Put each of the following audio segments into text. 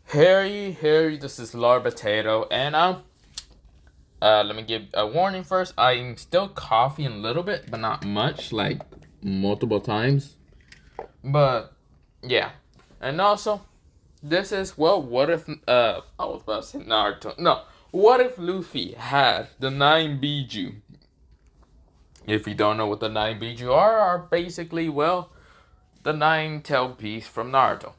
Harry, this is Lord Potato, and let me give a warning first. I'm still coughing a little bit, but not much, like multiple times. But yeah, and also this is what if I was about to say Naruto. No, what if Luffy had the 9 Bijuu? If you don't know what the 9 Bijuu are basically the 9 tail beasts from Naruto.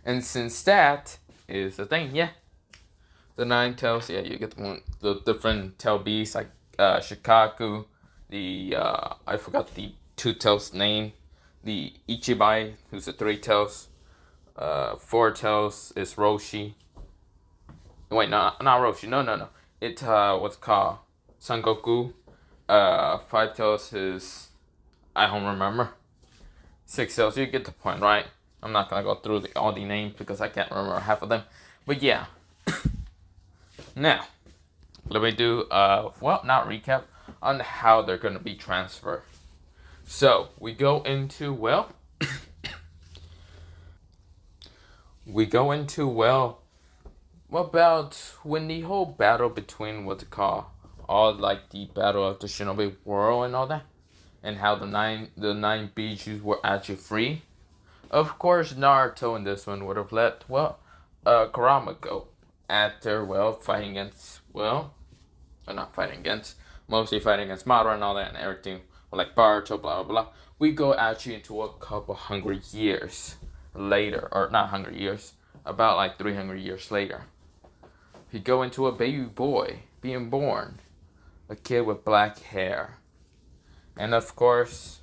And since that is the thing, yeah, the 9 tails, yeah, you get the different tail beasts like Shikaku, the I forgot the 2 tails name, the Ichibai, who's the 3 tails, 4 tails is Roshi. Wait, no, not Roshi. No. It what's it called Son Goku. 5 tails is I don't remember. 6 tails, you get the point, right? I'm not gonna go through all the names because I can't remember half of them. But yeah. Now, let me do not recap on how they're gonna be transferred. So we go into what about when the whole battle between what's it called, all like the battle of the Shinobi World and all that, and how the nine Bijus were actually free. Of course, Naruto in this one would have let Kurama go after fighting against not fighting against, mostly fighting against Madara and all that and everything, like Baruto, blah blah blah. We go actually into a couple hundred years later, or not 100 years, about like 300 years later. We go into a baby boy being born, a kid with black hair, and of course,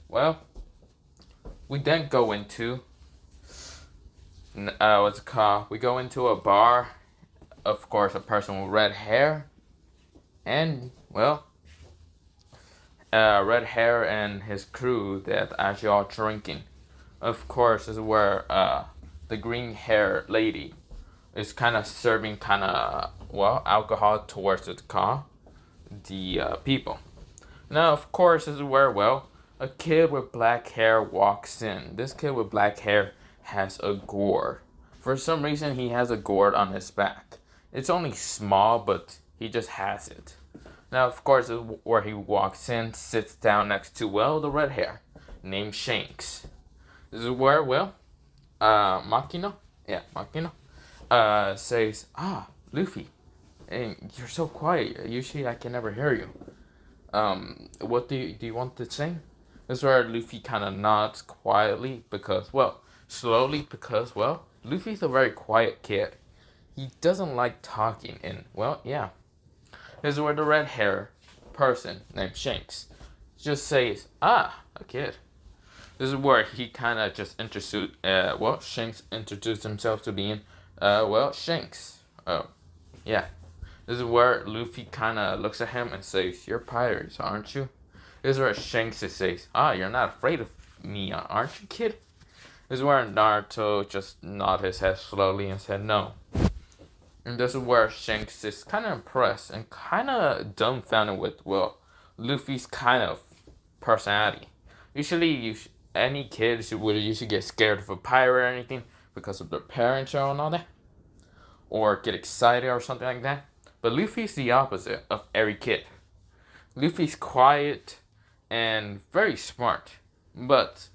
we then go into what's it called? We go into a bar. Of course, a person with red hair, and red hair and his crew that actually all drinking. Of course, this is where the green hair lady is kind of serving alcohol towards the people. Now, of course, this is where a kid with black hair walks in. This kid with black hair has a gourd. For some reason, he has a gourd on his back. It's only small, but he just has it. Now, of course, this is where he walks in, sits down next to, the red hair, named Shanks. This is where, Makino? Yeah, Makino, says, Luffy, and you're so quiet. Usually I can never hear you. What do you want to sing? This is where Luffy kind of nods quietly slowly because, Luffy's a very quiet kid. He doesn't like talking, and, This is where the red hair person named Shanks just says, a kid. This is where he kind of just Shanks introduced himself to being, Shanks. Oh, yeah. This is where Luffy kind of looks at him and says, you're pirates, aren't you? This is where Shanks says, you're not afraid of me, aren't you, kid? This is where Naruto just nodded his head slowly and said no. And this is where Shanks is kind of impressed and kind of dumbfounded with, Luffy's kind of personality. Usually, any kids would usually get scared of a pirate or anything because of their parents and all that, or get excited or something like that. But Luffy's the opposite of every kid. Luffy's quiet and very smart, but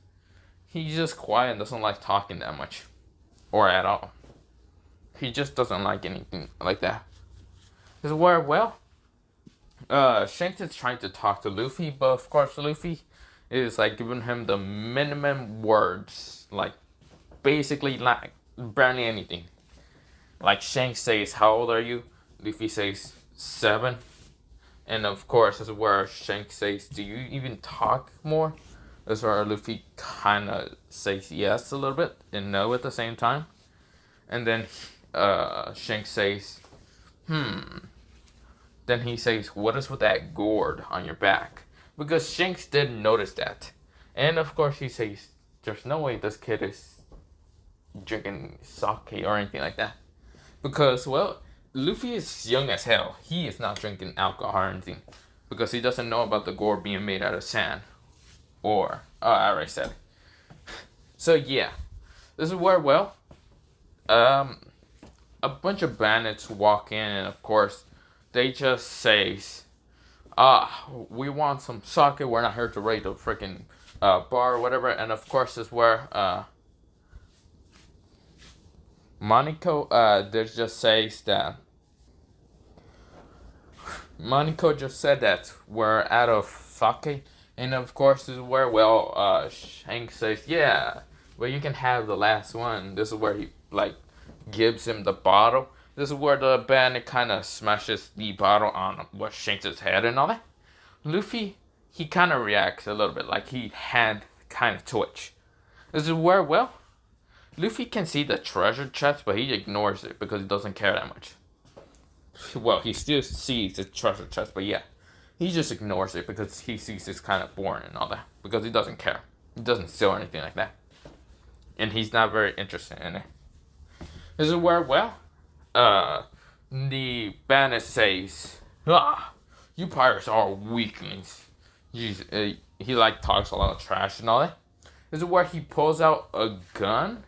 he's just quiet and doesn't like talking that much, or at all. He just doesn't like anything like that. This is where, Shanks is trying to talk to Luffy, but of course Luffy is like giving him the minimum words, like basically like barely anything. Like Shanks says, "How old are you?" Luffy says 7, and of course this is where Shanks says, "Do you even talk more?" That's where Luffy kind of says yes a little bit and no at the same time, and then Shanks says, Then he says, what is with that gourd on your back? Because Shanks didn't notice that. And of course he says, there's no way this kid is drinking sake or anything like that. Because, Luffy is young as hell. He is not drinking alcohol or anything. Because he doesn't know about the gourd being made out of sand. I already said it. So yeah. This is where, um, a bunch of bandits walk in, and of course, they just say, we want some sake. We're not here to raid the freaking bar or whatever. And of course, is where Monaco just says that. Monaco just said that we're out of sake. And of course, this is where, Shanks says, yeah, well, you can have the last one. This is where he, gives him the bottle. This is where the bandit kind of smashes the bottle on Shanks' head and all that. Luffy, he kind of reacts a little bit, like he hand kind of twitch. This is where, Luffy can see the treasure chest, but he ignores it because he doesn't care that much. Well, he still sees the treasure chest, but yeah, he just ignores it because he sees it's kind of boring and all that. Because he doesn't care. He doesn't steal anything like that. And he's not very interested in it. This is where, the bandit says, you pirates are weaklings. He talks a lot of trash and all that. This is where he pulls out a gun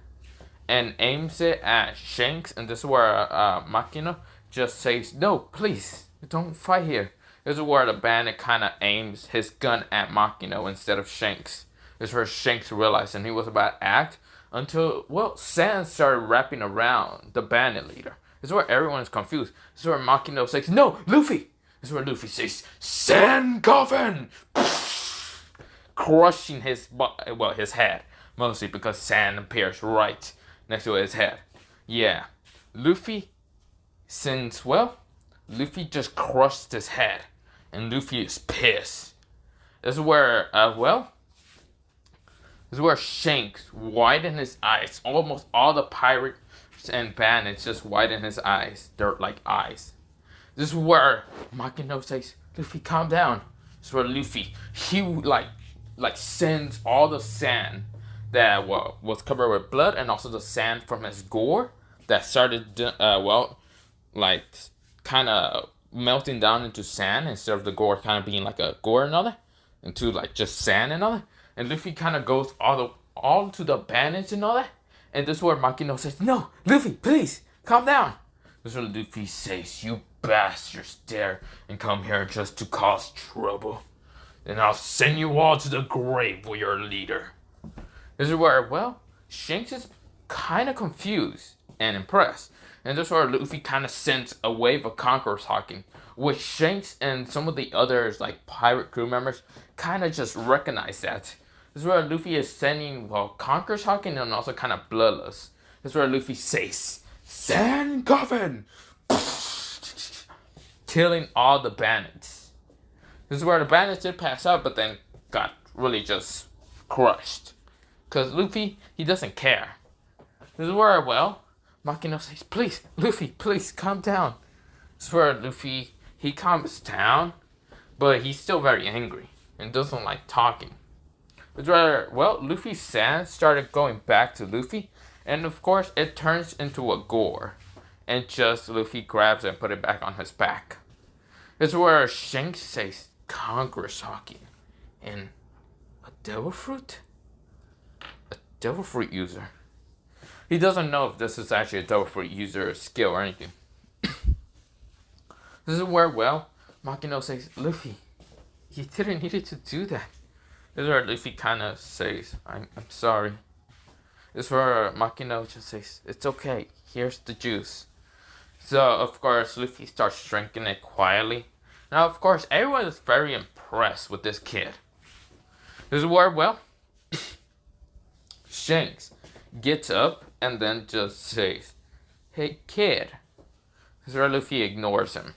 and aims it at Shanks. And this is where Makino just says, no, please, don't fight here. This is where the bandit kind of aims his gun at Makino instead of Shanks. This is where Shanks realized and he was about to act until, Sand started wrapping around the bandit leader. This is where everyone is confused. This is where Makino says, no, Luffy! This is where Luffy says, Sand Coffin! Crushing his head. Mostly because sand appears right next to his head. Yeah. Luffy just crushed his head. And Luffy is pissed. This is where, Shanks widen his eyes. Almost all the pirates and bandits just widen his eyes. They're like eyes. This is where Makino says, Luffy, calm down. This is where Luffy, he sends all the sand that was covered with blood and also the sand from his gore that started kind of melting down into sand instead of the gore kind of being like a gore and all that, into just sand and all that. And Luffy kind of goes all to the bandits and all that. And this is where Makino says, no, Luffy, please, calm down. This is where Luffy says, you bastards dare and come here just to cause trouble. Then I'll send you all to the grave with your leader. This is where, Shanks is kind of confused and impressed. And this is where Luffy kind of sends a wave of Conqueror's Hawking, which Shanks and some of the others, pirate crew members, kind of just recognize that. This is where Luffy is sending, Conqueror's Hawking and also kind of bloodless. This is where Luffy says, Sand Coffin! Killing all the bandits. This is where the bandits did pass out, but then got really just crushed. Because Luffy, he doesn't care. This is where, Makino says, please, Luffy, please, calm down. This is where Luffy, he calms down, but he's still very angry and doesn't like talking. It's where, Luffy's sand started going back to Luffy, and of course, it turns into a gore. And just Luffy grabs it and put it back on his back. It's where Shanks says, Conqueror's Hawking. And a devil fruit? A devil fruit user. He doesn't know if this is actually a devil fruit user skill or anything. This is where, Makino says, Luffy, you didn't need to do that. This is where Luffy kind of says, I'm sorry. This is where Makino just says, it's okay, here's the juice. So, of course, Luffy starts drinking it quietly. Now, of course, everyone is very impressed with this kid. This is where, Shanks gets up and then just says, hey, kid. This is where Luffy ignores him.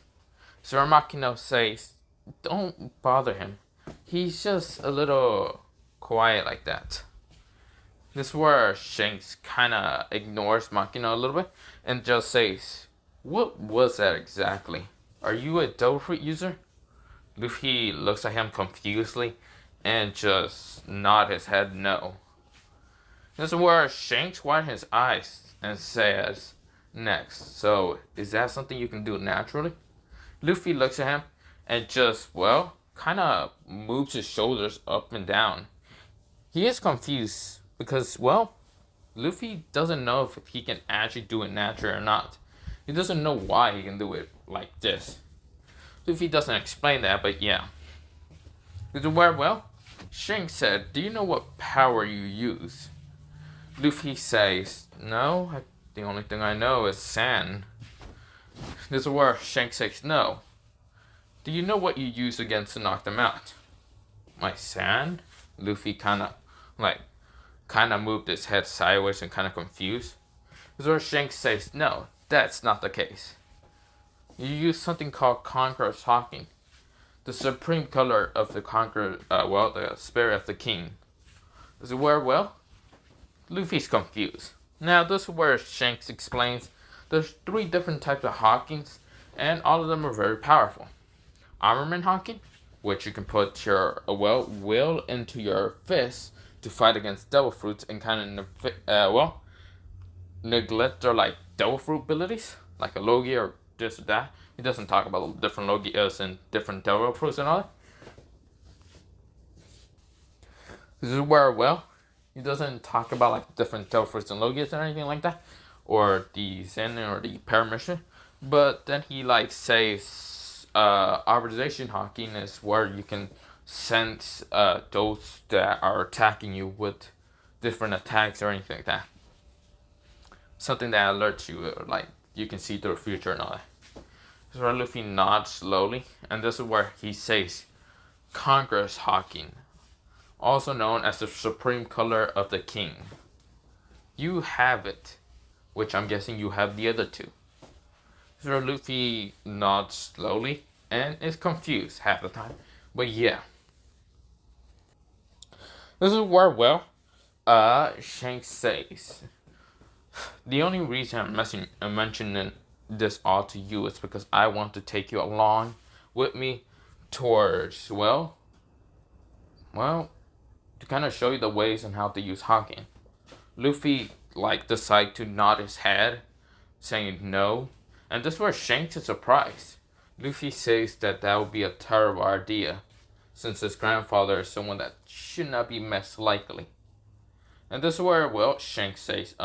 This is where Makino says, don't bother him. He's just a little quiet like that. This is where Shanks kind of ignores Makino a little bit and just says, what was that exactly? Are you a devil fruit user? Luffy looks at him confusedly and just nods his head no. This is where Shanks widens his eyes and says, next, so is that something you can do naturally? Luffy looks at him and just, kind of moves his shoulders up and down. He is confused because, Luffy doesn't know if he can actually do it naturally or not. He doesn't know why he can do it like this. Luffy doesn't explain that, but yeah. Well, Shanks said, "Do you know what power you use?" Luffy says, "No, the only thing I know is sand." This is where Shanks says, "No. Do you know what you use against to knock them out?" "My sand?" Luffy kind of moved his head sideways and kind of confused. This is where Shanks says, "No, that's not the case. You use something called Conqueror's Hawking, the supreme color of the conqueror, the spirit of the king." This is where, Luffy's confused. Now, this is where Shanks explains there's 3 different types of Hawkings, and all of them are very powerful. Armament Hawking, which you can put your, will into your fist to fight against devil fruits and kind of, neglect their, devil fruit abilities, like a Logia or this or that. He doesn't talk about different Logias and different devil fruits and all that. This is where, he doesn't talk about different devil fruits and Logias or anything like that, or the Zen or the Paramission. But then he says Arbitration Hawking is where you can sense those that are attacking you with different attacks or anything like that. Something that alerts you, you can see through the future and all that. This is where Luffy nods slowly, and this is where he says, "Conqueror's Hawking, also known as the supreme color of the king. You have it," which I'm guessing you have the other 2. This is where Luffy nods slowly and is confused half the time, but yeah. This is where, Shanks says, "The only reason I'm mentioning this all to you is because I want to take you along with me towards, to kind of show you the ways on how to use Hawking." Luffy, decide to nod his head, saying no, and this is where Shanks is surprised. Luffy says that would be a terrible idea, since his grandfather is someone that should not be messed lightly. And this is where, Shanks says,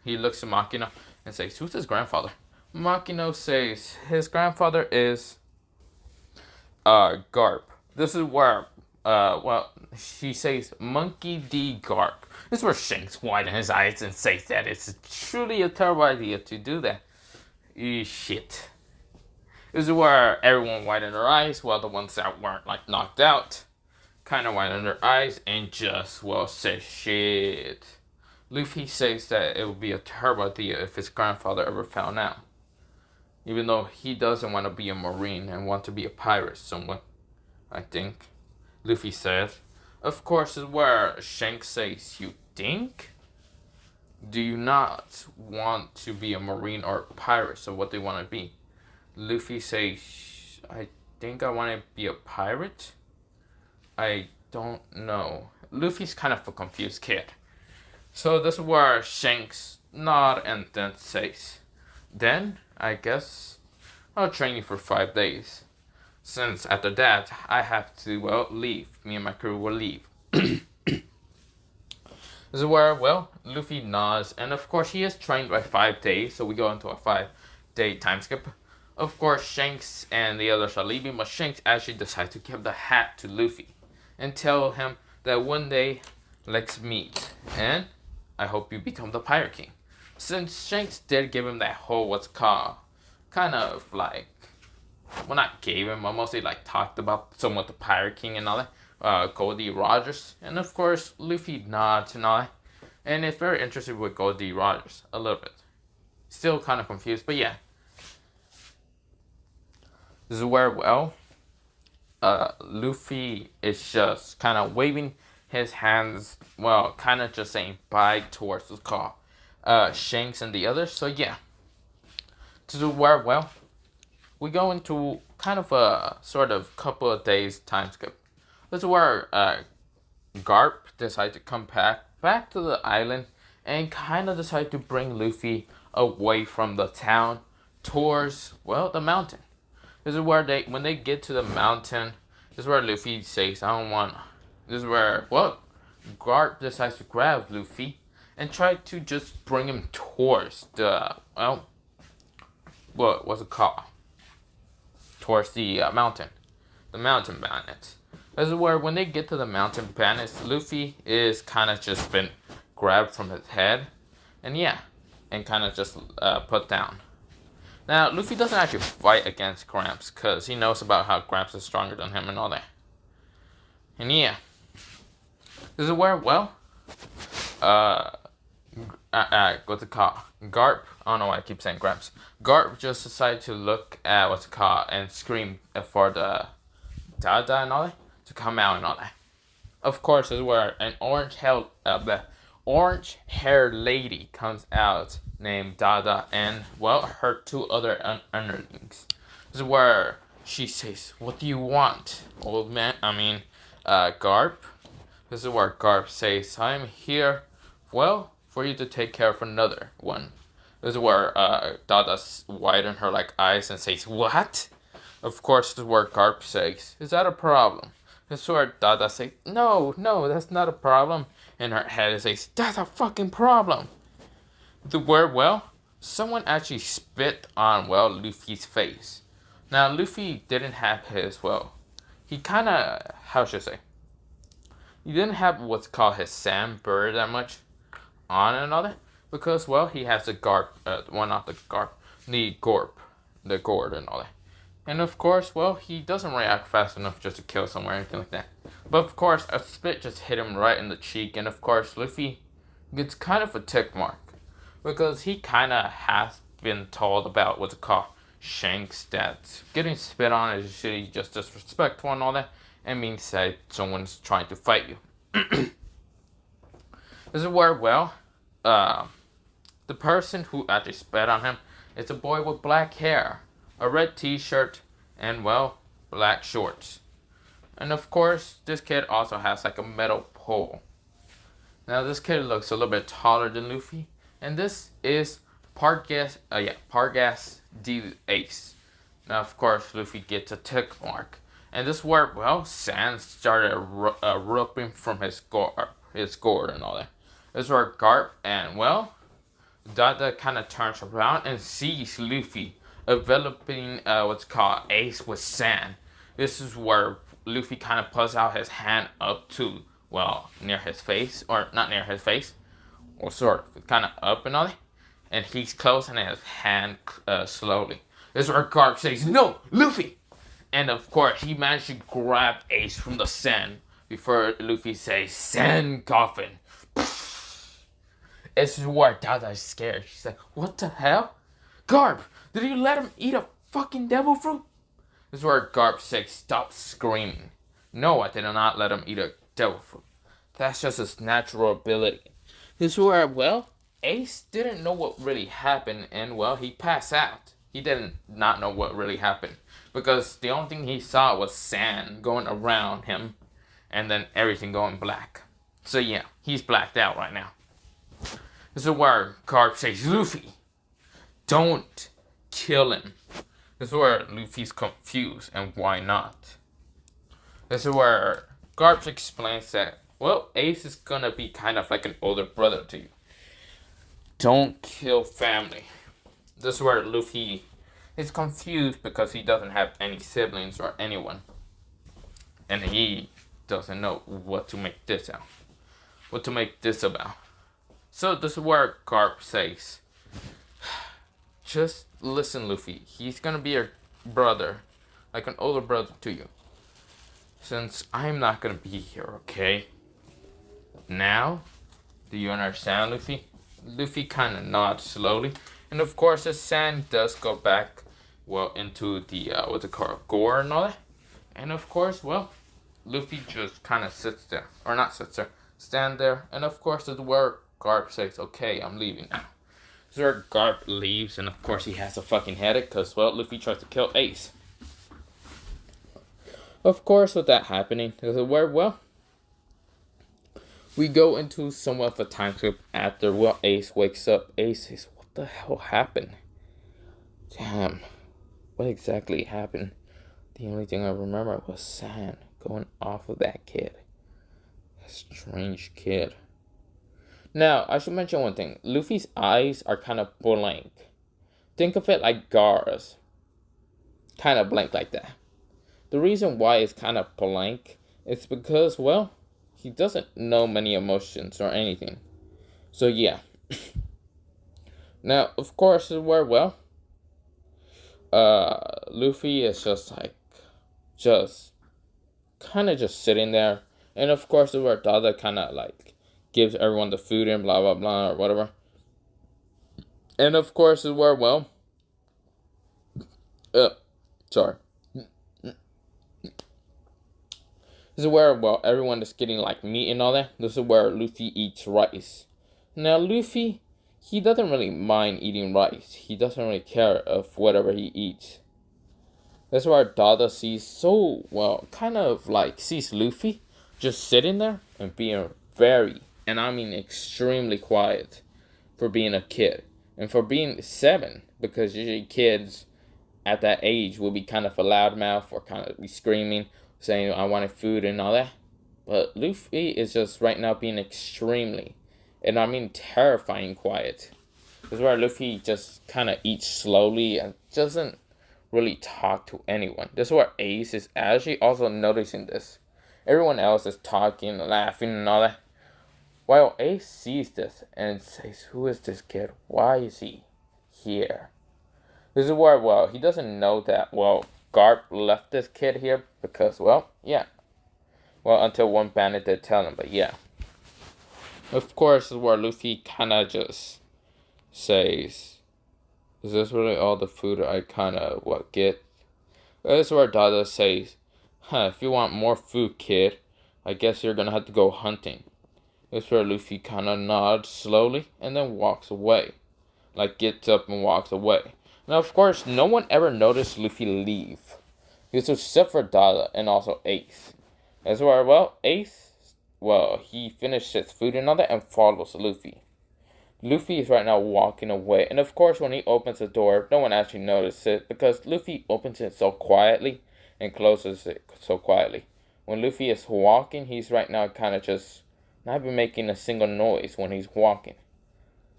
he looks at Makino and says, "Who's his grandfather?" Makino says his grandfather is Garp. This is where, she says Monkey D. Garp. This is where Shanks widens his eyes and says that it's truly a terrible idea to do that. Shit. This is where everyone widened their eyes, while the ones that weren't knocked out kind of widened their eyes and just, say shit. Luffy says that it would be a terrible idea if his grandfather ever found out. Even though he doesn't want to be a marine and want to be a pirate somewhat, I think. Luffy says, of course, is where Shanks says, "You think? Do you not want to be a marine or a pirate? So what do you want to be?" Luffy says, "I think I want to be a pirate. I don't know." Luffy's kind of a confused kid. So this is where Shanks nod and then says, "Then I guess I'll train you for 5 days. Since after that I have to, leave. Me and my crew will leave." This is where, Luffy nods, and of course he is trained by 5 days, so we go into a 5-day time skip. Of course, Shanks and the others are leaving, but Shanks actually decides to give the hat to Luffy and tell him that one day, let's meet, and I hope you become the Pirate King. Since Shanks did give him that whole, not gave him, but mostly talked about somewhat the Pirate King and all that, Goldie Rogers, and of course, Luffy nods and all that, and is very interested with Goldie Rogers, a little bit. Still kind of confused, but yeah. This is where, Luffy is just kind of waving his hands, kind of just saying bye towards the car, Shanks and the others. So yeah, this is where, we go into kind of a sort of couple of days time skip. This is where Garp decides to come back to the island and kind of decide to bring Luffy away from the town towards, the mountain. This is where when they get to the mountain, this is where Luffy says, "I don't want." This is where, Garp decides to grab Luffy and try to just bring him towards the, well, what's it called? Towards the mountain. The mountain bandits. This is where when they get to the mountain bandits, Luffy is kind of just been grabbed from his head. And yeah, and kind of just put down. Now, Luffy doesn't actually fight against Gramps because he knows about how Gramps is stronger than him and all that. And yeah, this is where, well, what's it called? Garp, I don't know why I keep saying Gramps. Garp just decided to look at what's it called and scream for the Dada and all that to come out and all that. Of course, this is where an orange-haired lady comes out named Dada and, well, her two other underlings. This is where she says, "What do you want, old man?" Garp. This is where Garp says, "I'm here, well, for you to take care of another one." This is where Dada widens her like eyes and says, "What?" Of course, this is where Garp says, "Is that a problem?" This is where Dada says, No, that's not a problem." In her head, it says, "That's a fucking problem." The word, well, someone actually spit on, well, Luffy's face. Now, Luffy didn't have his, well, he kind of, how should I say? He didn't have what's called his sand bird that much on and all that. Because, well, he has the Garp, the gourd and all that. And of course, well, he doesn't react fast enough just to kill someone or anything like that. But of course, a spit just hit him right in the cheek. And of course, Luffy gets kind of a tick mark. Because he kind of has been told about what's it called, Shanks, that getting spit on is usually just disrespectful and all that. And means that someone's trying to fight you. This is where, well, the person who actually spit on him is a boy with black hair, a red t-shirt, and, well, black shorts. And of course, this kid also has like a metal pole. Now, this kid looks a little bit taller than Luffy, and this is Pargas D Ace. Now, of course, Luffy gets a tick mark. And this is where, well, sand started erupting from his gourd and all that. This is where Garp and, well, Dada kind of turns around and sees Luffy enveloping what's called Ace with sand. This is where Luffy kind of puts out his hand up to, well, near his face, or not near his face, or sort of, kind of up and all that. And he's closing his hand slowly. This is where Garp says, "No, Luffy!" And of course, he managed to grab Ace from the sand before Luffy says, "Sand coffin." This is where Dada is scared. She's like, "What the hell? Garp, did you let him eat a fucking devil fruit?" This is where Garp says, "Stop screaming." "No, I did not let him eat a devil fruit. That's just his natural ability." This is where, well, Ace didn't know what really happened, and, well, he passed out. He didn't not know what really happened. Because the only thing he saw was sand going around him, and then everything going black. So yeah, he's blacked out right now. This is where Garp says, "Luffy, don't kill him." This is where Luffy's confused, and why not? This is where Garp explains that, well, Ace is gonna be kind of like an older brother to you. Don't kill family. This is where Luffy is confused because he doesn't have any siblings or anyone. And he doesn't know what to make this out. What to make this about. So this is where Garp says, "Just listen, Luffy. He's gonna be your brother. Like an older brother to you. Since I'm not gonna be here, okay? Now, do you understand, Luffy?" Luffy kind of nods slowly. And of course, the sand does go back, well, into the, what's it called, gore and all that. And of course, well, Luffy just kind of sits there. Or not sits there, stand there. And of course, this is where Garp says, "Okay, I'm leaving now." This is where Garp leaves, and of course, he has a fucking headache because, well, Luffy tries to kill Ace. Of course, with that happening, this is where, well, we go into somewhat of a time skip after, well, Ace wakes up. Ace says, "What the hell happened? Damn, what exactly happened?" The only thing I remember was sand going off of that kid. A strange kid. Now, I should mention one thing. Luffy's eyes are kind of blank. Think of it like Gar's. Kind of blank like that. The reason why it's kind of blank is because, well, he doesn't know many emotions or anything. So, yeah. Now, of course, where, well, Luffy is just kind of just sitting there. And of course, where Dada kind of like gives everyone the food and blah, blah, blah, or whatever. And of course, where, well, sorry. This is where, well, everyone is getting like meat and all that. This is where Luffy eats rice. Now, Luffy, he doesn't really mind eating rice. He doesn't really care of whatever he eats. That's where Dada sees kind of like sees Luffy just sitting there and being very, and I mean extremely quiet for being a kid. And for being 7, because usually kids at that age will be kind of a loudmouth or kind of be screaming, saying, I wanted food and all that. But Luffy is just right now being extremely, and I mean terrifying quiet. This is where Luffy just kind of eats slowly and doesn't really talk to anyone. This is where Ace is actually also noticing this. Everyone else is talking, laughing, and all that. While Ace sees this and says, who is this kid? Why is he here? This is where, well, he doesn't know that, well, Garp left this kid here because, well, yeah. Well, until one bandit did tell him, but yeah. Of course, this is where Luffy kind of just says, is this really all the food I kind of, get? This is where Dada says, if you want more food, kid, I guess you're gonna have to go hunting. This is where Luffy kind of nods slowly and then walks away. Like, gets up and walks away. Now, of course, no one ever noticed Luffy leave. Except for Dada and also Ace. That's where, well, Ace, well, he finished his food and all that and follows Luffy. Luffy is right now walking away. And of course, when he opens the door, no one actually notices it because Luffy opens it so quietly and closes it so quietly. When Luffy is walking, he's right now kind of just not even making a single noise when he's walking.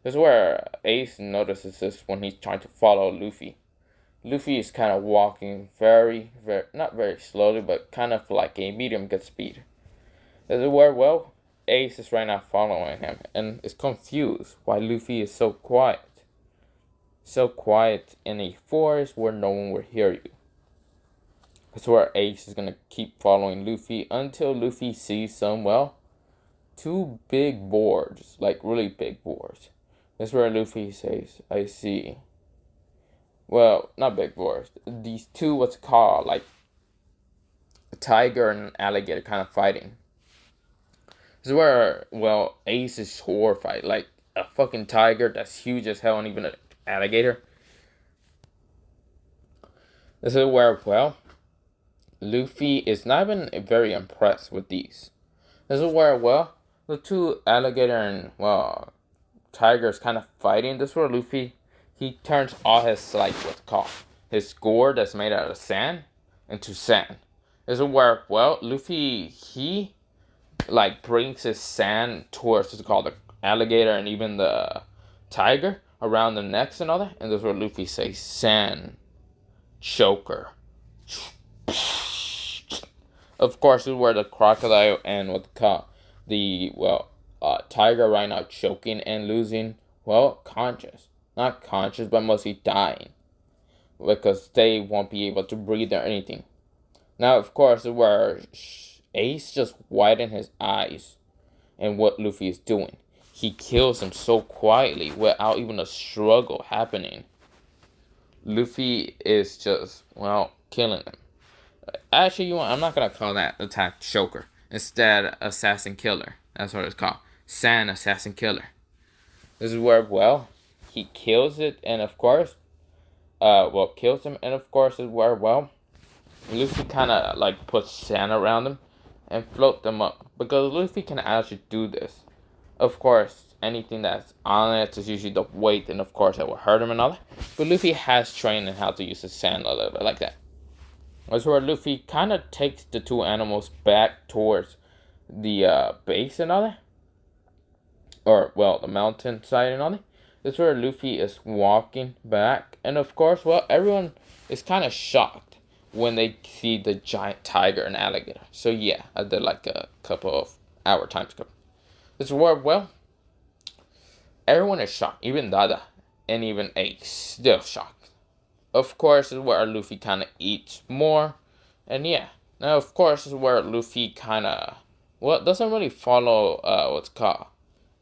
This is where Ace notices this when he's trying to follow Luffy. Luffy is kind of walking very, not very slowly, but kind of like a medium good speed. This is where, well, Ace is right now following him and is confused why Luffy is so quiet. So quiet in a forest where no one will hear you. That's where Ace is going to keep following Luffy until Luffy sees some, well, 2 big boards, like really big boards. That's where Luffy says, I see. Well, not big boards. These 2, what's called, like, a tiger and an alligator kind of fighting. This is where, well, Ace is horrified. Like, a fucking tiger that's huge as hell and even an alligator. This is where, well, Luffy is not even very impressed with these. This is where, well, the 2 alligator and, well, tigers kind of fighting. This is where Luffy, he turns all his, like, what's called, his gourd that's made out of sand into sand. This is where, well, Luffy, he, like, brings his sand towards what's called the alligator and even the tiger around the necks and all that. And this is where Luffy says, sand choker. Of course, this is where the crocodile and what's called the, well, tiger right now choking and losing, well, conscious. Not conscious, but mostly dying. Because they won't be able to breathe or anything. Now, of course, where Ace just widened his eyes and what Luffy is doing. He kills him so quietly without even a struggle happening. Luffy is just, well, killing him. Actually, you know, I'm not going to call that attack choker. Instead, assassin killer. That's what it's called. Sand assassin killer. This is where, well, he kills it and of course, kills him. And of course is where, well, Luffy kind of like puts sand around him and float them up. Because Luffy can actually do this. Of course, anything that's on it is usually the weight and of course it will hurt him and all that. But Luffy has trained in how to use the sand a little bit like that. That's where Luffy kind of takes the 2 animals back towards the base and all that. or well, the mountainside and all that. This is where Luffy is walking back, and of course, well, everyone is kind of shocked when they see the giant tiger and alligator. So yeah, I did like a couple of hour time skip. This is where, well, everyone is shocked, even Dada and even Ace still shocked. Of course, this is where Luffy kind of eats more, and yeah. Now, of course, this is where Luffy kind of, well, doesn't really follow what's called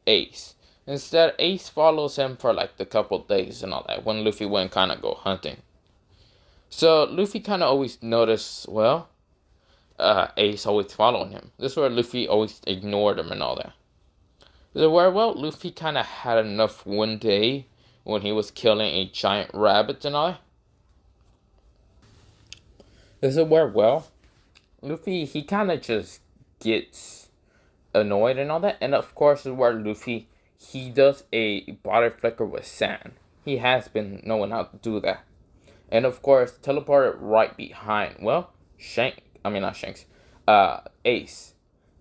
Ace. Instead, Ace follows him for like a couple days and all that when Luffy went kind of go hunting. So Luffy kind of always noticed, well, Ace always following him. This is where Luffy always ignored him and all that. This is where, well, Luffy kind of had enough one day when he was killing a giant rabbit and all that. This is where, well, Luffy, he kind of just gets annoyed and all that. And of course, this is where Luffy, he does a body flicker with sand. He has been knowing how to do that. And of course, teleported right behind, well, not Shanks, Ace.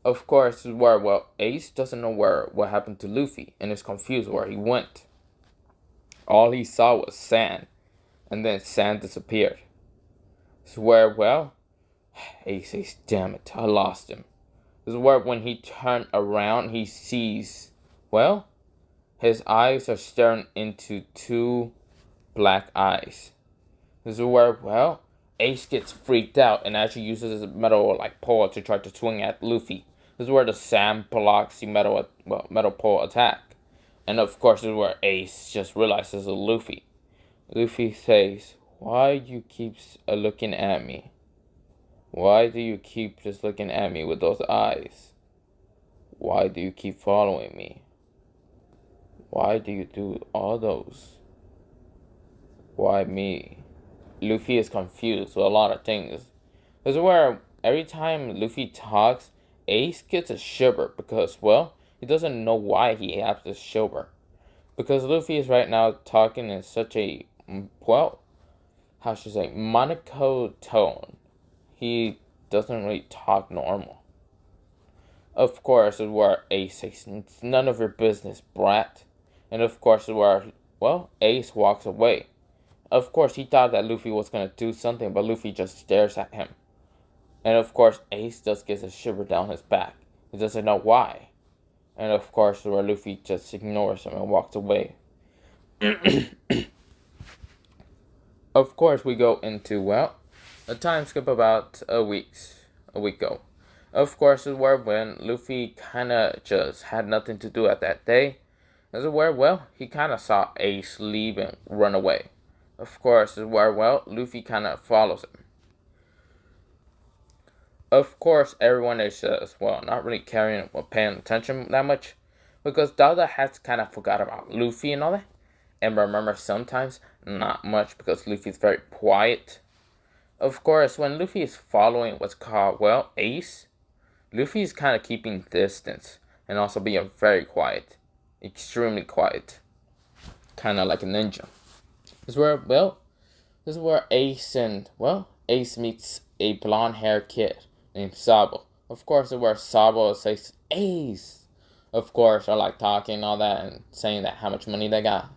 Of course, this is where, well, Ace doesn't know what happened to Luffy and is confused where he went. All he saw was sand, and then sand disappeared. This is where, well, Ace says, damn it, I lost him. This is where when he turned around, he sees, well, his eyes are staring into two black eyes. This is where, well, Ace gets freaked out and actually uses his metal like pole to try to swing at Luffy. This is where the sand blocks the metal pole attack. And of course, this is where Ace just realizes it's Luffy. Luffy says, why do you keep looking at me? Why do you keep just looking at me with those eyes? Why do you keep following me? Why do you do all those? Why me? Luffy is confused with a lot of things. This is where every time Luffy talks, Ace gets a shiver because, well, he doesn't know why he has this shiver. Because Luffy is right now talking in such a, well, how should I say, monotone tone. He doesn't really talk normal. Of course, it's where Ace says, it's none of your business, brat. And of course, it's where, well, Ace walks away. Of course, he thought that Luffy was going to do something, but Luffy just stares at him. And of course, Ace just gets a shiver down his back. He doesn't know why. And of course, where Luffy just ignores him and walks away. Of course, we go into, well, a time skip about a week ago. Of course, is where when Luffy kind of just had nothing to do at that day. This is where, well, he kind of saw Ace leave and run away. Of course, is where, well, Luffy kind of follows him. Of course, everyone is just, well, not really caring or paying attention that much. Because Dada has kind of forgot about Luffy and all that. And remember, sometimes, not much, because Luffy's very quiet. Of course, when Luffy is following what's called, well, Ace, Luffy is kind of keeping distance. And also being very quiet. Extremely quiet. Kind of like a ninja. This is where, well, this is where Ace and, well, Ace meets a blonde-haired kid named Sabo. Of course, this is where Sabo says, Ace. Of course, I like talking and all that and saying that how much money they got.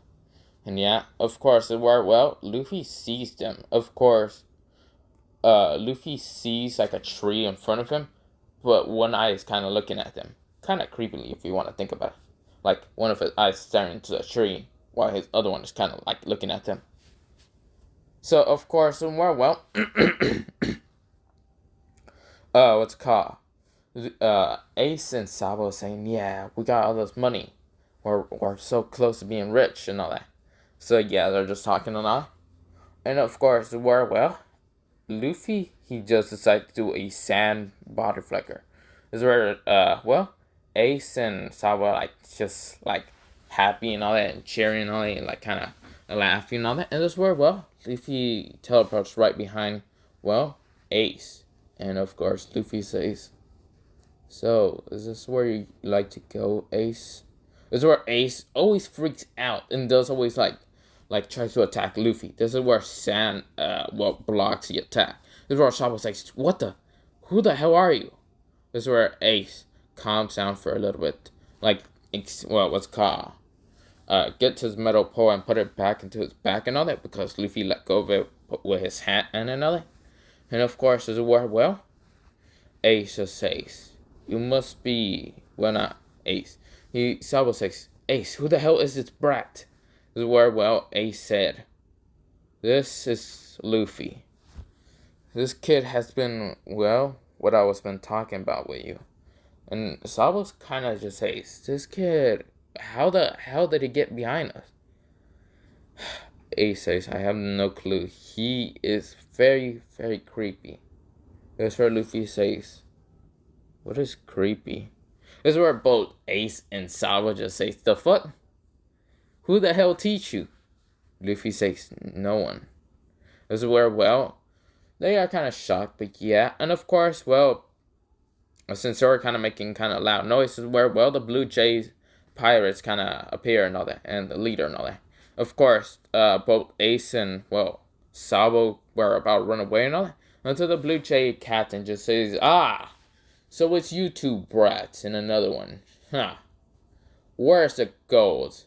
And yeah, of course, this is where, well, Luffy sees them. Of course, Luffy sees like a tree in front of him, but one eye is kind of looking at them. Kind of creepily, if you want to think about it. Like, one of his eyes staring into the tree, while his other one is kind of like looking at them. So, of course, well, what's it called? Ace and Sabo saying, yeah, we got all this money. We're so close to being rich and all that. So, yeah, they're just talking and all. And, of course, well, Luffy, he just decided to do a sand body flicker. This is where, well, Ace and Sabo like just like happy and all that and cheering and all that and like kind of laughing and all that. And this is where, well, Luffy teleports right behind, well, Ace. And of course, Luffy says, so, is this where you like to go, Ace? This is where Ace always freaks out and does always like tries to attack Luffy. This is where Sand, well, blocks the attack. This is where Sabo says, who the hell are you? This is where Ace calms down for a little bit. Like, what's called get to his metal pole and put it back into his back and all that because Luffy let go of it with his hand and another. And of course, as it were, well, Ace says, "You must be well, not Ace." Sabo says, "Ace, who the hell is this brat?" As it were, well, Ace said, "This is Luffy. This kid has been well, what I was been talking about with you." And Sabo's kind of just says, "This kid, how the hell did he get behind us?" Ace says, "I have no clue. He is very, very creepy." That's where Luffy says, "What is creepy?" This is where both Ace and Sabo just say, "The fuck? Who the hell teach you?" Luffy says, "No one." This is where, well, they are kind of shocked, but yeah. And of course, well, since they're kind of making kind of loud noises, where, well, the Blue Jays pirates kind of appear and all that, and the leader and all that. Of course, both Ace and, well, Sabo were about to run away and all that, until the Blue Jay captain just says, "Ah, so it's you two brats and another one. Huh. Where's the gold?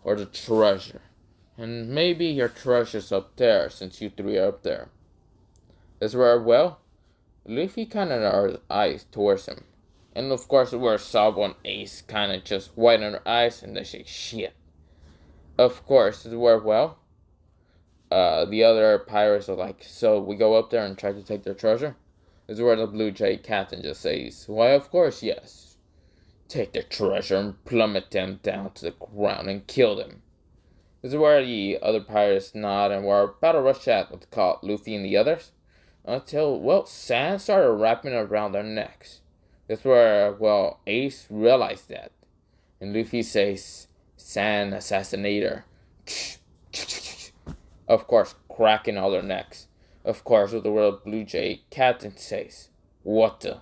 Or the treasure? And maybe your treasure's up there, since you three are up there." That's where, well, Luffy kind of narrows his eyes towards him. And of course, where Sabo and Ace kind of just widen their eyes and they say, "Shit." Of course, is where, well, the other pirates are like, "So we go up there and try to take their treasure?" This is where the Blue Jay captain just says, "Why, of course, yes. Take their treasure and plummet them down to the ground and kill them." This is where the other pirates nod and were about to rush at what's called Luffy and the others. Until, well, sand started wrapping around their necks. That's where, well, Ace realized that. And Luffy says, "Sand assassinator." Of course, cracking all their necks. Of course, with the world Blue Jay, Captain says, "What the?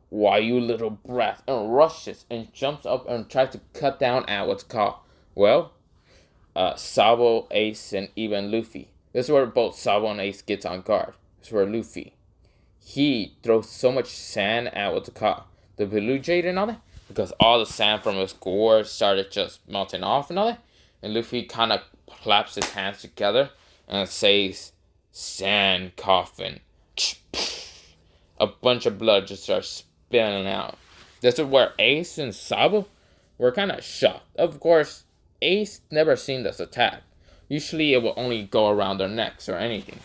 Why, you little brat?" And rushes and jumps up and tries to cut down at what's called, well, Sabo, Ace, and even Luffy. This is where both Sabo and Ace gets on guard. This is where Luffy, he throws so much sand at what's called the Blue Jade and all that, because all the sand from his gore started just melting off and all that. And Luffy kind of claps his hands together and says, "Sand coffin." A bunch of blood just starts spilling out. This is where Ace and Sabo were kind of shocked. Of course, Ace never seen this attack. Usually it will only go around their necks or anything.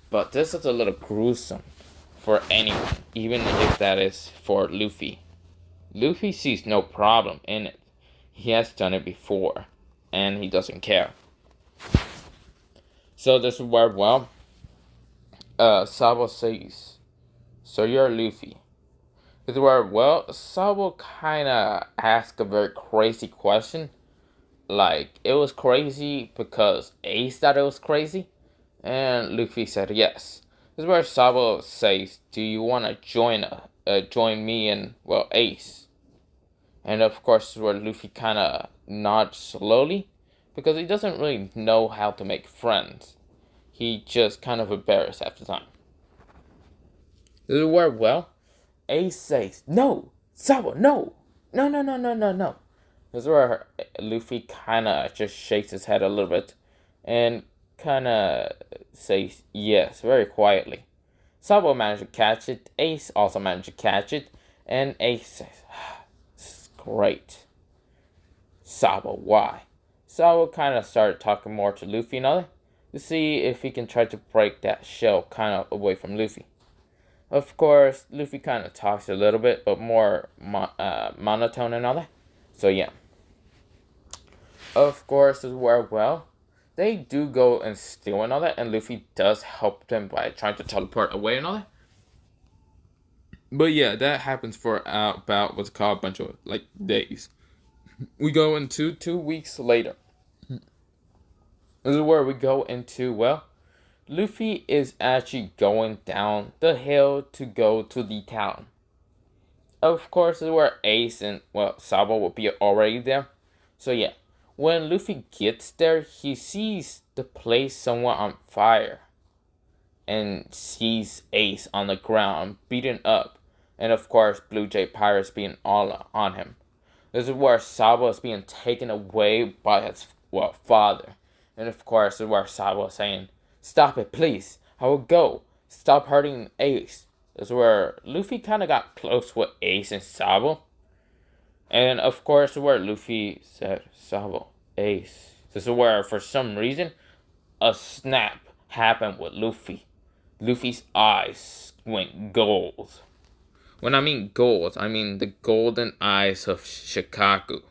But this is a little gruesome for anyone, even if that is for Luffy. Luffy sees no problem in it. He has done it before, and he doesn't care. So this is where, well, Sabo says, "So you're Luffy." This is where, well, Sabo kind of asked a very crazy question. Like, it was crazy because Ace thought it was crazy, and Luffy said yes. This is where Sabo says, "Do you want to join me and, well, Ace?" And of course, this is where Luffy kind of nods slowly, because he doesn't really know how to make friends. He just kind of embarrassed after time. This is where, well, Ace says, "No, Sabo, no, no, no, no, no, no, no." This is where Luffy kind of just shakes his head a little bit and kind of says yes very quietly. Sabo managed to catch it. Ace also managed to catch it. And Ace says, "This is great." Sabo, why? Sabo kind of started talking more to Luffy and other to see if he can try to break that shell kind of away from Luffy. Of course, Luffy kind of talks a little bit, but more monotone and all that. So yeah. Of course, as well, they do go and steal and all that, and Luffy does help them by trying to teleport away and all that. But yeah, that happens for about what's called a bunch of like days. We go into 2 weeks later. This is where we go into, well, Luffy is actually going down the hill to go to the town. Of course, this is where Ace and, well, Sabo will be already there. So yeah, when Luffy gets there, he sees the place somewhat on fire. And sees Ace on the ground, beaten up. And of course, Blue Jay Pirates being all on him. This is where Sabo is being taken away by his father. And of course, this is where Sabo is saying, "Stop it, please. I will go. Stop hurting Ace." This is where Luffy kind of got close with Ace and Sabo. And of course, where Luffy said, "Sabo, Ace." This is where, for some reason, a snap happened with Luffy. Luffy's eyes went gold. When I mean gold, I mean the golden eyes of Shikaku.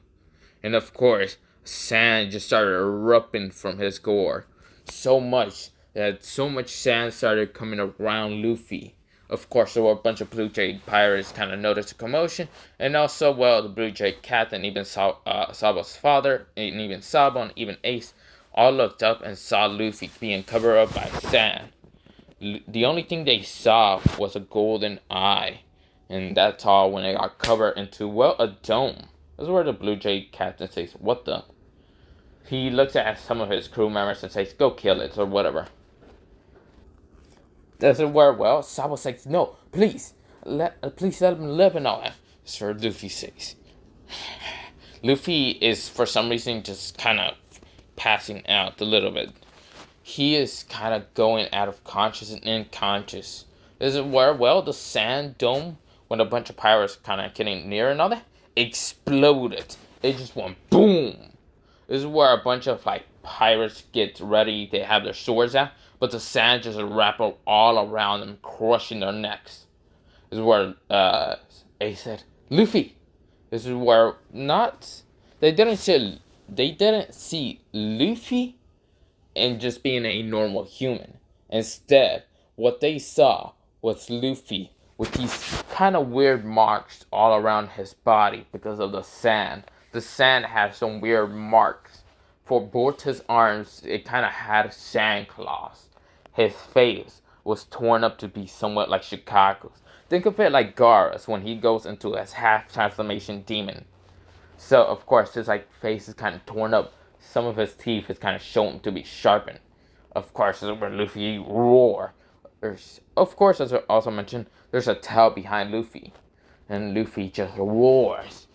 And of course, sand just started erupting from his gore. So much that so much sand started coming around Luffy. Of course, there were a bunch of Blue Jay pirates kind of noticed the commotion. And also, well, the Blue Jay captain, even Sabo's father, and even Sabo, and even Ace, all looked up and saw Luffy being covered up by sand. The only thing they saw was a golden eye. And that's all when it got covered into, well, a dome. This is where the Blue Jay captain says, "What the?" He looks at some of his crew members and says, "Go kill it," or whatever. This is where, well, Sabo says, "No, please let him live," and all that. Sir Luffy says. Luffy is, for some reason, just kind of passing out a little bit. He is kind of going out of conscious and unconscious. This is where, well, the sand dome, when a bunch of pirates kind of getting near another, exploded. It just went boom. This is where a bunch of like pirates get ready. They have their swords out, but the sand just wrap all around them, crushing their necks. This is where Ace said, "Luffy." This is where they didn't see Luffy and just being a normal human. Instead, what they saw was Luffy with these kind of weird marks all around his body because of the sand. The sand had some weird marks. For both his arms, it kind of had sand claws. His face was torn up to be somewhat like Shikaku's. Think of it like Gaara's when he goes into his half-transformation demon. So, of course, his face is kind of torn up. Some of his teeth is kind of shown to be sharpened. Of course, this is where Luffy roar. Of course, as I also mentioned, there's a tail behind Luffy. And Luffy just roars.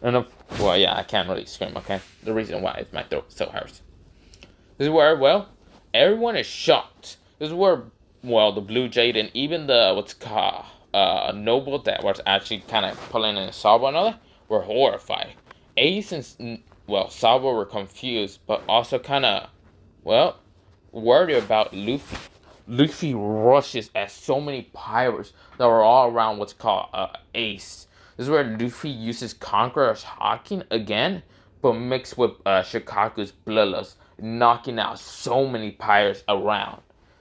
And well, yeah, I can't really scream, okay? The reason why is my throat still hurts. This is where, well, everyone is shocked. This is where, well, the Blue Jade and even the, what's called, noble that was actually kind of pulling in Sabo and all that, were horrified. Ace and, well, Sabo were confused, but also kind of, well, worried about Luffy. Luffy rushes at so many pirates that were all around what's called Ace. This is where Luffy uses Conqueror's Hawking again, but mixed with Shikaku's Bloodlust, knocking out so many pirates around.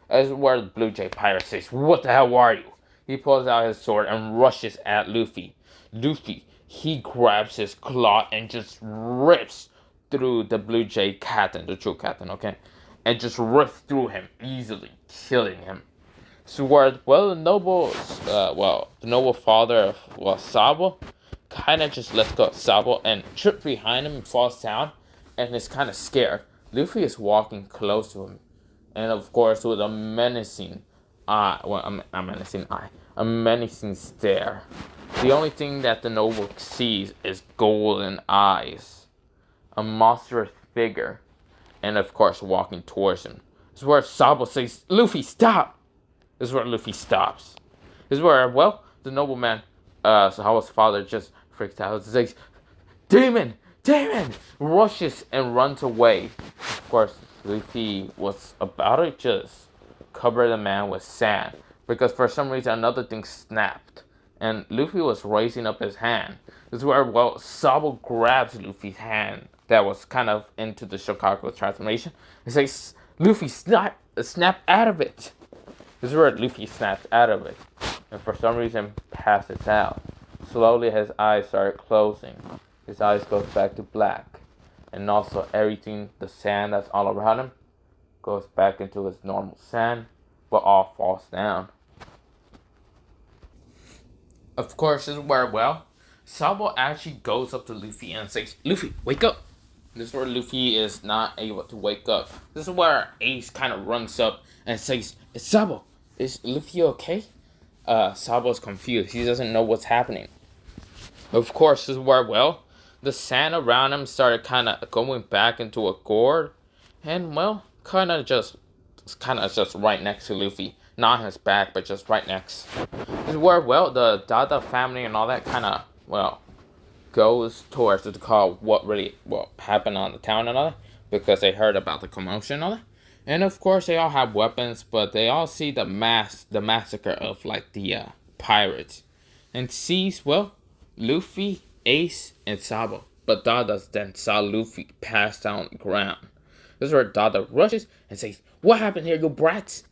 This is where the Blue Jay pirate says, "What the hell are you?" He pulls out his sword and rushes at Luffy. Luffy, he grabs his claw and just rips through the Blue Jay captain, the true captain, okay? And just rips through him, easily killing him. So where, well, the noble father of, well, Sabo, kind of just lets go of Sabo and trips behind him and falls down, and is kind of scared. Luffy is walking close to him, and of course with a menacing a menacing stare. The only thing that the noble sees is golden eyes, a monstrous figure, and of course walking towards him. This is where Sabo says, "Luffy, stop!" This is where Luffy stops. This is where, well, the nobleman, Saba's father, just freaks out and says, "Demon! Demon!" rushes and runs away. Of course, Luffy was about to just cover the man with sand, because for some reason another thing snapped, and Luffy was raising up his hand. This is where, well, Sabo grabs Luffy's hand that was kind of into the Shokaku transformation and says, "Luffy, snap out of it." This is where Luffy snaps out of it, and for some reason passes out. Slowly his eyes start closing. His eyes goes back to black, and also everything, the sand that's all around him, goes back into his normal sand, but all falls down. Of course, this is where, well, Sabo actually goes up to Luffy and says, "Luffy, wake up." This is where Luffy is not able to wake up. This is where Ace kind of runs up and says, "Sabo, is Luffy okay?" Sabo's confused. He doesn't know what's happening. Of course, this is where, well, the sand around him started kind of going back into a gourd. And, well, kind of just right next to Luffy. Not his back, but just right next. This is where, well, the Dada family and all that kind of, well, goes towards to call what really what happened on the town and all that, because they heard about the commotion and all that. And of course they all have weapons, but they all see the massacre of like the pirates, and sees, well, Luffy, Ace, and Sabo. But Dada then saw Luffy pass down the ground. This is where Dada rushes and says, "What happened here, you brats?"